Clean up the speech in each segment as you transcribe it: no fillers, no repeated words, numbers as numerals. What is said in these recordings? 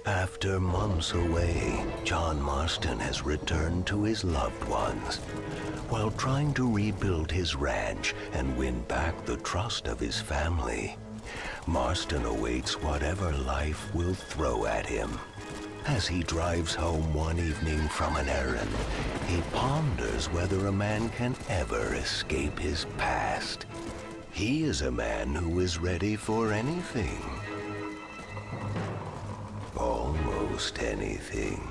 After months away, John Marston has returned to his loved ones. While trying to rebuild his ranch and win back the trust of his family, Marston awaits whatever life will throw at him. As he drives home one evening from an errand, he ponders whether a man can ever escape his past. He is a man who is ready for anything. Almost anything.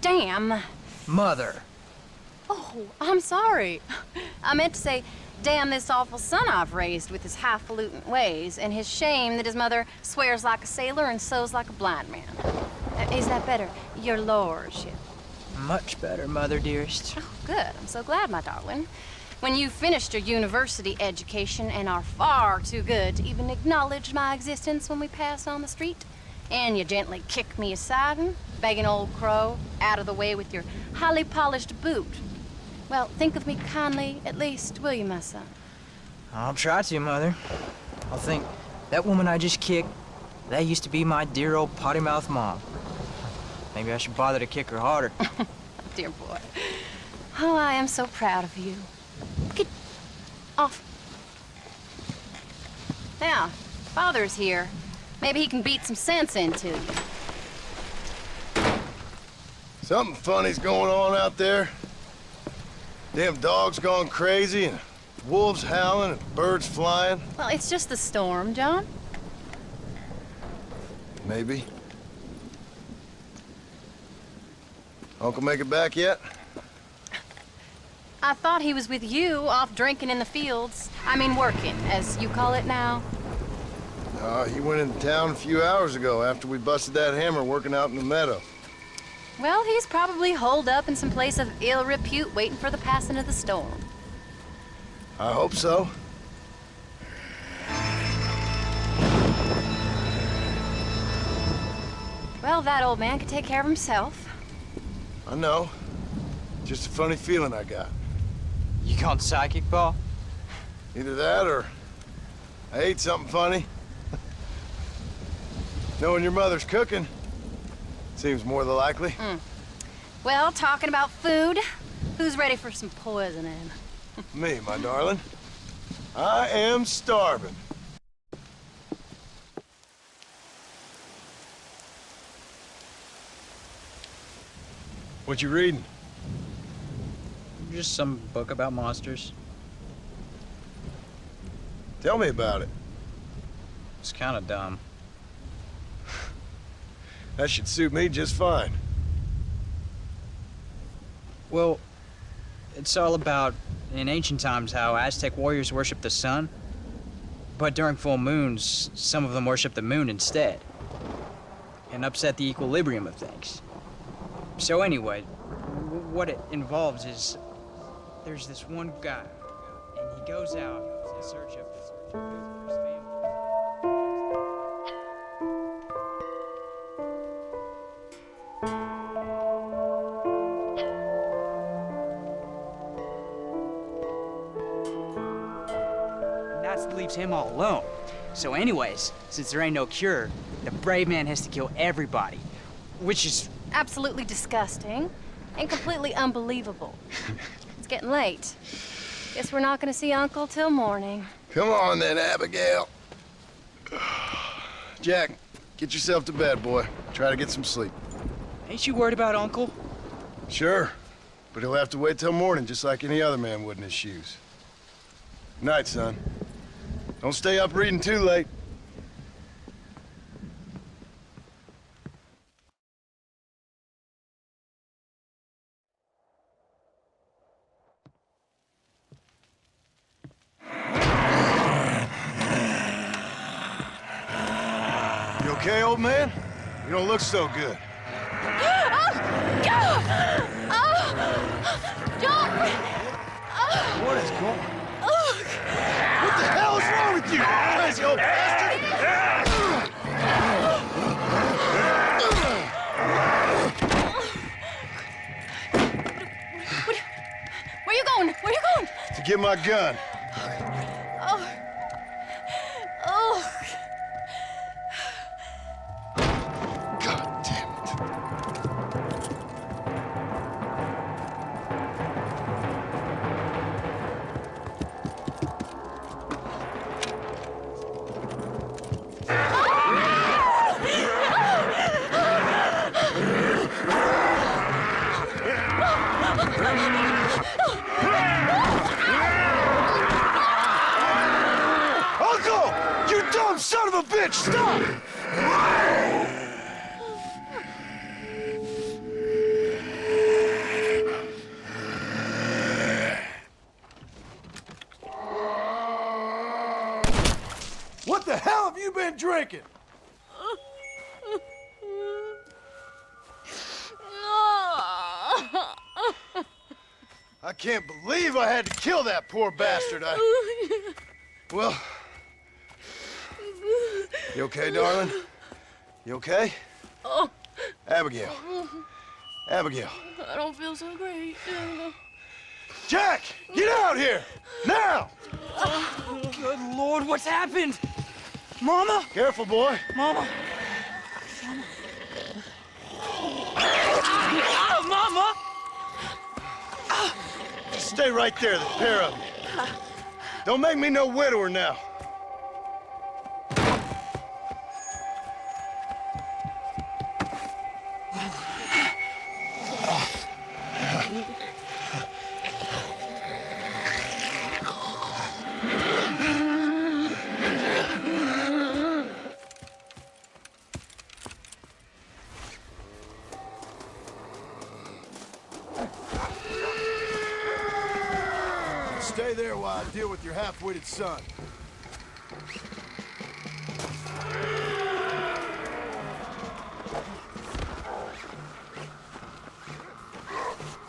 Damn. Mother. Oh, I'm sorry. I meant to say, damn this awful son I've raised with his highfalutin ways, and his shame that his mother swears like a sailor and sews like a blind man. Is that better, your lordship? Much better, Mother dearest. Oh, good. I'm so glad, my darling. When you've finished your university education and are far too good to even acknowledge my existence when we pass on the street, and you gently kick me aside and begging old crow out of the way with your highly polished boot. Well, think of me kindly, at least, will you, my son? I'll try to, Mother. I'll think, that woman I just kicked, that used to be my dear old potty-mouthed mom. Maybe I should bother to kick her harder. Dear boy. Oh, I am so proud of you. Get off. Now, Father's here. Maybe he can beat some sense into you. Something funny's going on out there. Damn dog's gone crazy, and wolves howling, and birds flying. Well, it's just the storm, John. Maybe. Uncle make it back yet? I thought he was with you, off drinking in the fields. I mean, working, as you call it now. He went into town a few hours ago after we busted that hammer working out in the meadow. Well, he's probably holed up in some place of ill repute waiting for the passing of the storm. I hope so. Well, that old man could take care of himself. I know. Just a funny feeling I got. You gone psychic, Pa? Either that or I ate something funny. Knowing your mother's cooking seems more than likely. Well, talking about food, who's ready for some poisoning? Me, my darling. I am starving. What you reading? Just some book about monsters. Tell me about it. It's kind of dumb. That should suit me just fine. Well, it's all about, in ancient times, how Aztec warriors worshiped the sun. But during full moons, some of them worship the moon instead. And upset the equilibrium of things. So anyway, what it involves is, there's this one guy, and he goes out in search of his family. That leaves him all alone. So anyways, since there ain't no cure, the brave man has to kill everybody, which is Absolutely disgusting and completely unbelievable. It's getting late. Guess we're not gonna see Uncle till morning. Come on then, Abigail. Jack, get yourself to bed, boy. Try to get some sleep. Ain't you worried about Uncle? Sure, but he'll have to wait till morning just like any other man would in his shoes. Night, son. Don't stay up reading too late. okay, old man? You don't look so good. What is going on? What the hell is wrong with you, crazy old bastard? Where you going? Where you going? To get my gun. Oh. Oh. God damn it. Uncle! You dumb son of a bitch! Stop! What the hell have you been drinking? I can't believe I had to kill that poor bastard. Well... You okay, darling? You okay? Oh, Abigail. Abigail. I don't feel so great. Jack! Get out here! Now! Good Lord, what's happened? Mama? Careful, boy. Mama? Mama! Stay right there, the pair of you. Don't make me no widower now. Stay there while I deal with your half-witted son.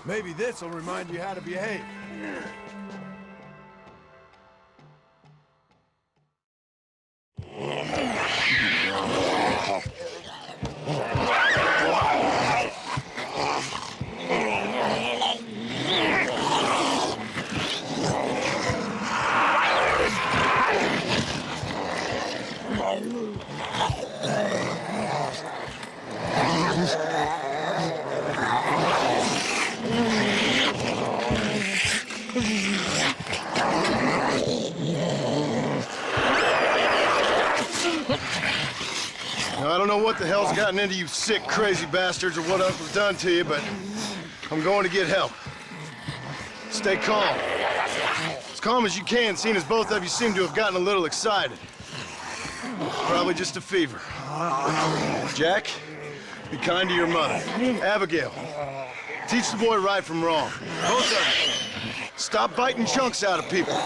Maybe this'll remind you how to behave. Now, I don't know what the hell's gotten into you sick, crazy bastards or what Uncle's done to you, but I'm going to get help. Stay calm. As calm as you can, seeing as both of you seem to have gotten a little excited. Probably just a fever. Jack, be kind to your mother. Abigail, teach the boy right from wrong. Both of you, stop biting chunks out of people.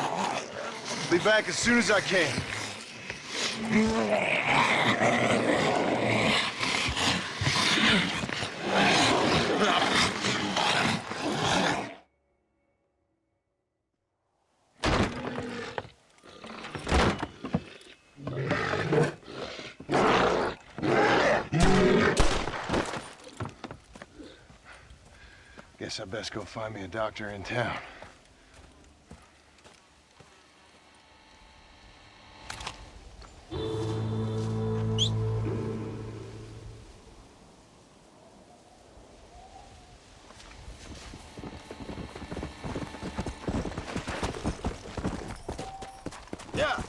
Be back as soon as I can. Guess I best go find me a doctor in town. Yeah.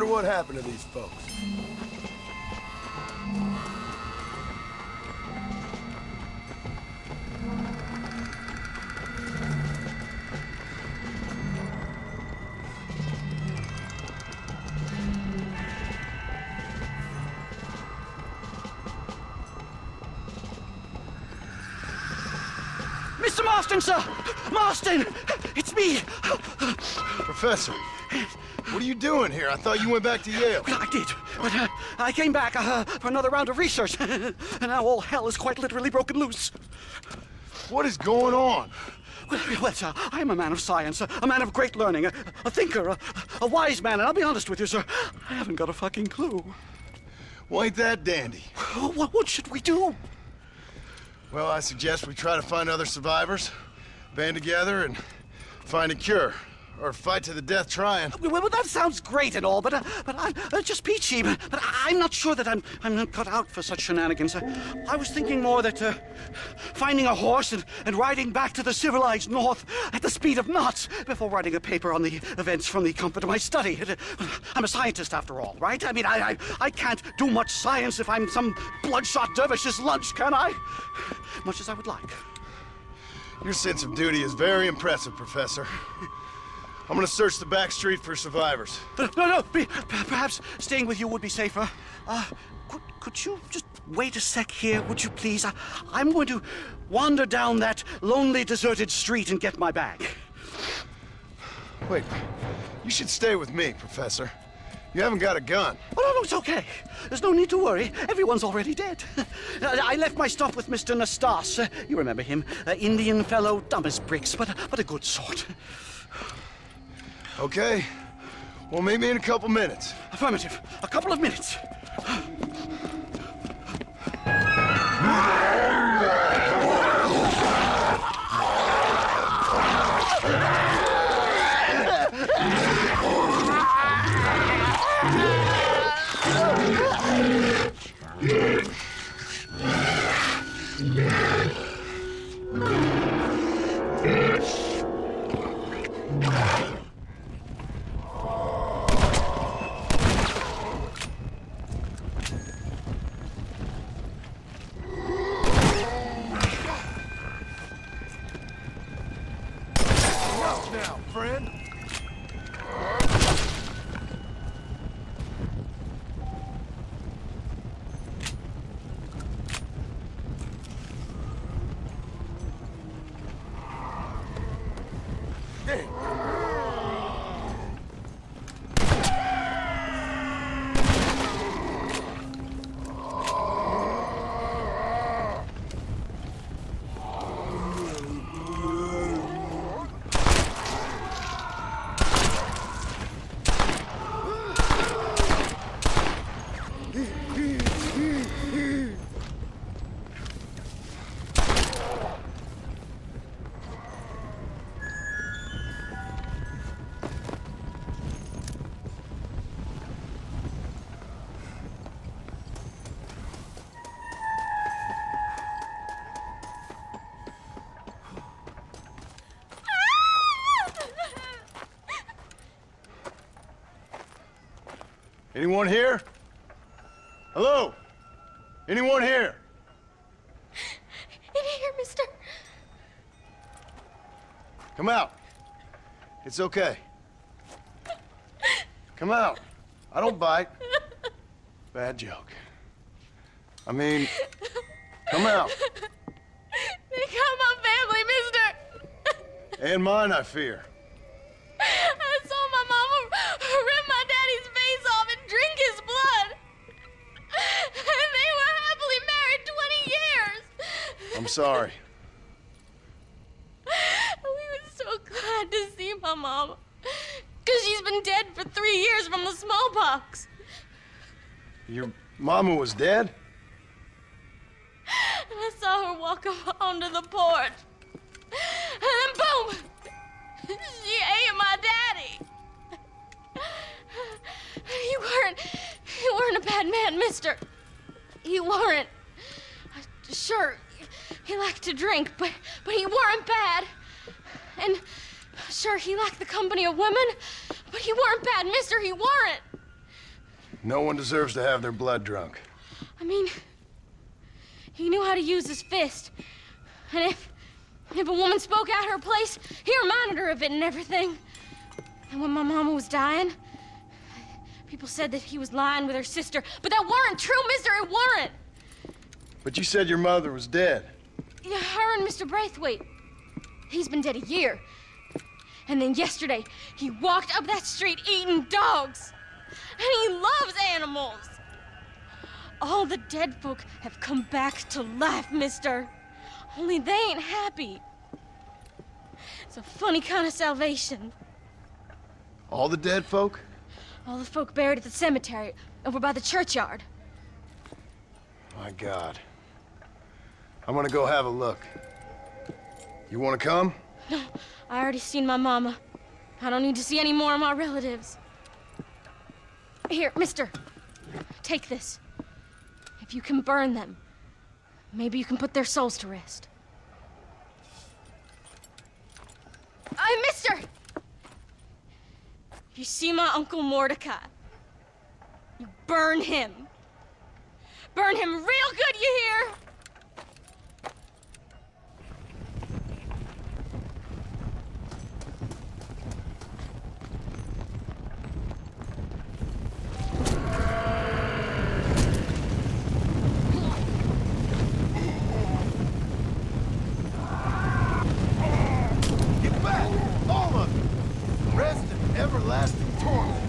what happened to these folks. Mr. Marston, sir! Marston! It's me! Professor, what are you doing here? I thought you went back to Yale. Well, I did, but I came back for another round of research, and now all hell is quite literally broken loose. What is going on? Well, sir, I'm a man of science, a man of great learning, a thinker, a wise man, and I'll be honest with you, sir, I haven't got a fucking clue. Well, ain't that dandy? What should we do? Well, I suggest we try to find other survivors, band together, and find a cure. Or fight to the death trying. Well, that sounds great and all, but I'm just peachy. But I'm not sure that I'm not cut out for such shenanigans. I was thinking more that finding a horse and riding back to the civilized north at the speed of knots before writing a paper on the events from the comfort of my study. I'm a scientist after all, right? I mean, I can't do much science if I'm some bloodshot dervish's lunch, can I? Much as I would like. Your sense of duty is very impressive, Professor. I'm gonna search the back street for survivors. No, perhaps staying with you would be safer. Could you just wait a sec here, would you please? I'm going to wander down that lonely, deserted street and get my bag. Wait, you should stay with me, Professor. You haven't got a gun. Oh, no, it's okay. There's no need to worry. Everyone's already dead. I left my stuff with Mr. Nastas. You remember him. Indian fellow, dumb as bricks, but a good sort. Okay. Well, meet me in a couple minutes. Affirmative. A couple of minutes. Now, friend. Anyone here? Hello? Anyone here? In here, mister. Come out. It's okay. Come out. I don't bite. Bad joke. I mean, come out. They got my family, mister. And mine, I fear. I saw my mama rip my daddy's face off and drink his blood. And they were happily married 20 years. I'm sorry. We were so glad to see my mama. Because she's been dead for 3 years from the smallpox. Your mama was dead? And I saw her walk up onto the porch. And then boom! She ate my daddy. You weren't a bad man, mister. You weren't. Sure, he liked to drink, but he weren't bad. And sure, he liked the company of women, but he weren't bad, mister, he weren't. No one deserves to have their blood drunk. I mean, he knew how to use his fist. And if a woman spoke at her place, he reminded her of it and everything. And when my mama was dying, people said that he was lying with her sister, but that weren't true, mister, it weren't. But you said your mother was dead. Yeah, her and Mr. Braithwaite. He's been dead a year. And then yesterday, he walked up that street eating dogs. And he loves animals. All the dead folk have come back to life, mister. Only they ain't happy. It's a funny kind of salvation. All the dead folk? All the folk buried at the cemetery over by the churchyard. My God. I'm gonna go have a look. You wanna come? No, I already seen my mama. I don't need to see any more of my relatives. Here, mister. Take this. If you can burn them, maybe you can put their souls to rest. Mister! If you see my Uncle Mordecai, you burn him. Burn him real good, you hear? Get back! All of you! Rest in everlasting torment.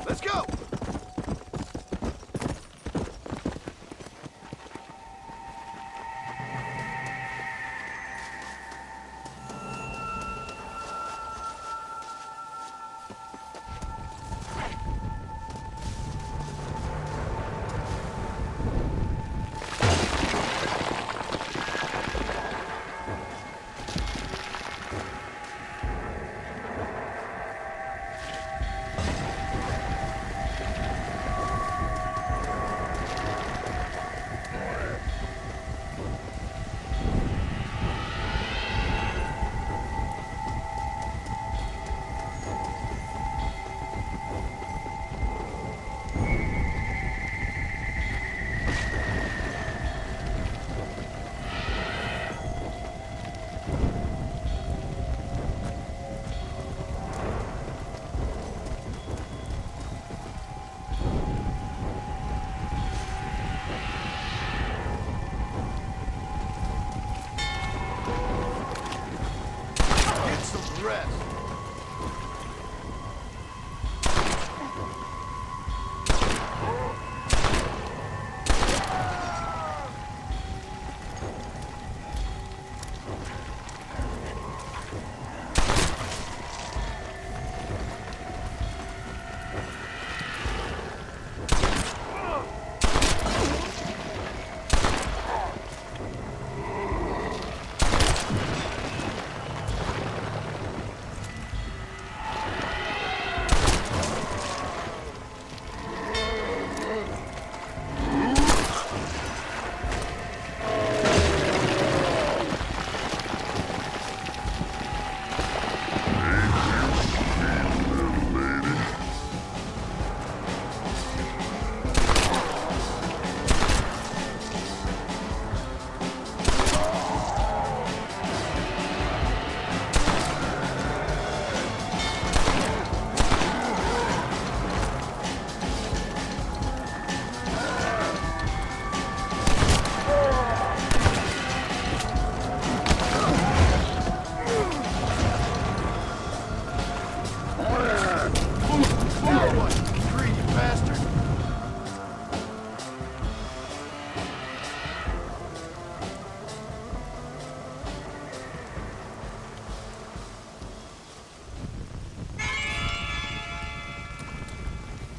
Let's go! Get some rest.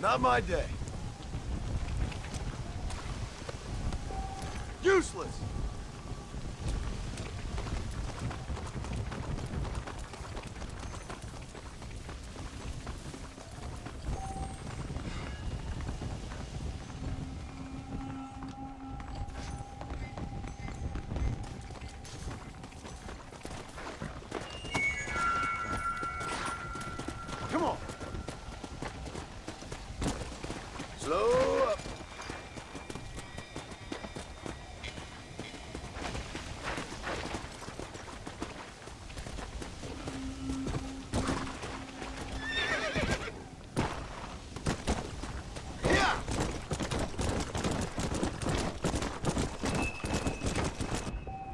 Not my day. Useless! Come on! Slow up!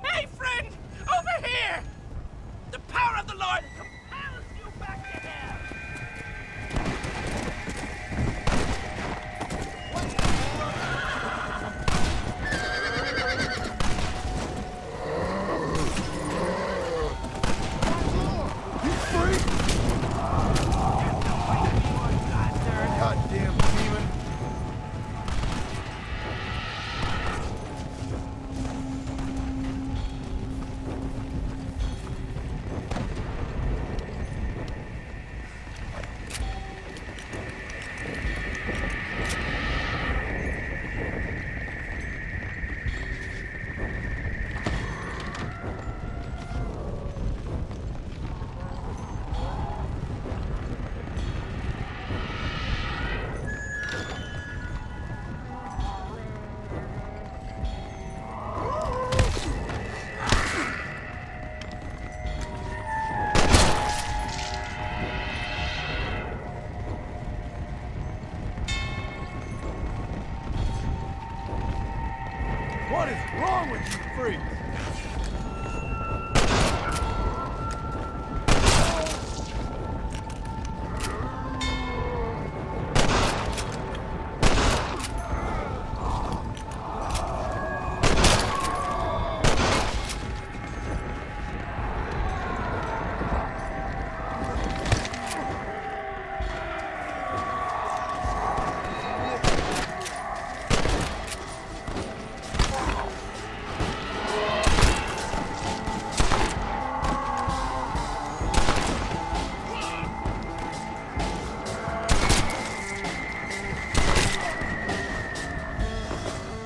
Hey, friend! Over here! The power of the Lord compels you back to hell! Goddamn demon! What is wrong with you freaks?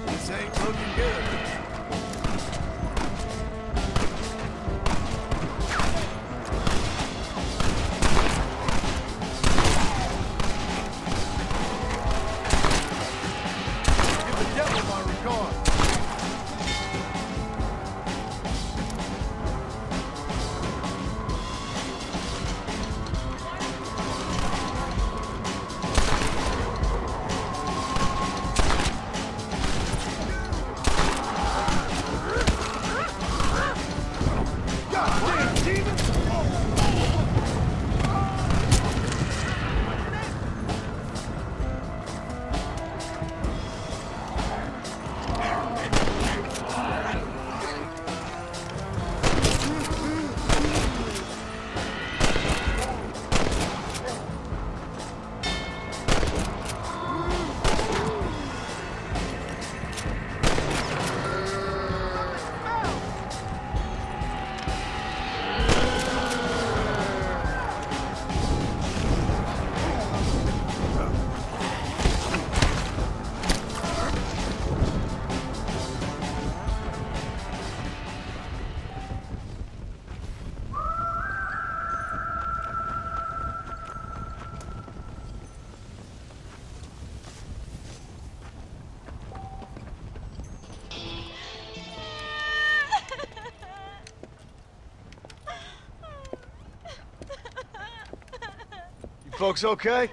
This ain't looking good. Give the devil my regard. Goddamn demon! You folks okay?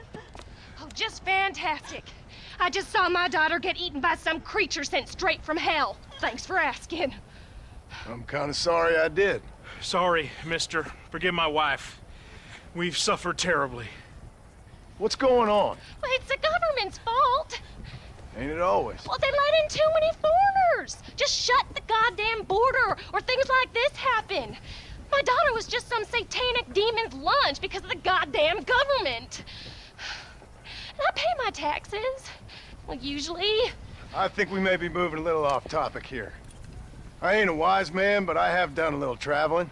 Oh, just fantastic. I just saw my daughter get eaten by some creature sent straight from hell. Thanks for asking. I'm kind of sorry I did. Sorry, mister. Forgive my wife. We've suffered terribly. What's going on? Well, it's the government's fault. Ain't it always? Well, they let in too many foreigners. Just shut the goddamn border, or things like this happen. My daughter was just some satanic demon's lunch because of the goddamn government. And I pay my taxes. Well, usually. I think we may be moving a little off topic here. I ain't a wise man, but I have done a little traveling.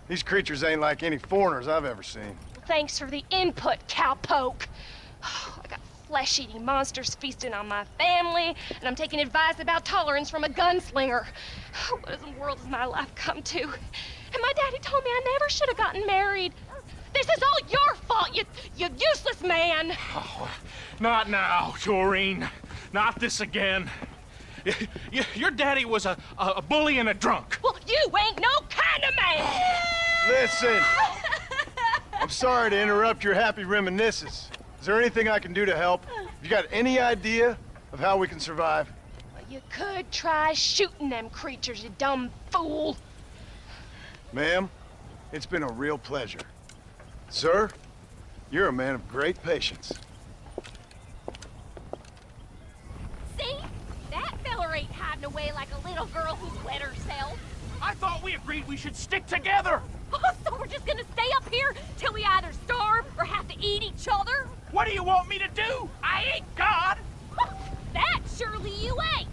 These creatures ain't like any foreigners I've ever seen. Thanks for the input, cowpoke. I got flesh-eating monsters feasting on my family, and I'm taking advice about tolerance from a gunslinger. What in the world has my life come to? And my daddy told me I never should have gotten married. This is all your fault, you useless man! Oh, not now, Doreen. Not this again. Your daddy was a bully and a drunk. Well, you ain't no kind of man! Listen! I'm sorry to interrupt your happy reminiscences. Is there anything I can do to help? Have you got any idea of how we can survive? Well, you could try shooting them creatures, you dumb fool. Ma'am, it's been a real pleasure. Sir, you're a man of great patience. See? That feller ain't hiding away like a little girl who's wet herself. I thought we agreed we should stick together. Oh, so we're just gonna stay up here till we either starve or have to eat each other? What do you want me to do? I ain't God. That surely you ain't.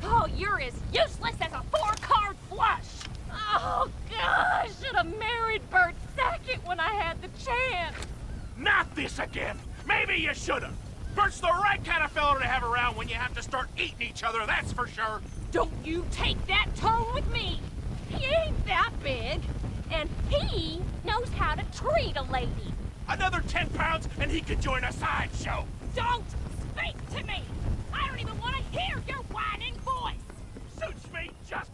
Oh, you're as useless as a 4-card flush. Oh, gosh, should have married Bert Sackett when I had the chance. Not this again. Maybe you should've. Bert's the right kind of fella to have around when you have to start eating each other, that's for sure. Don't you take that tone with me. He ain't that big, and he knows how to treat a lady. Another 10 pounds and he could join a sideshow. Don't speak to me. I don't even want to hear your whining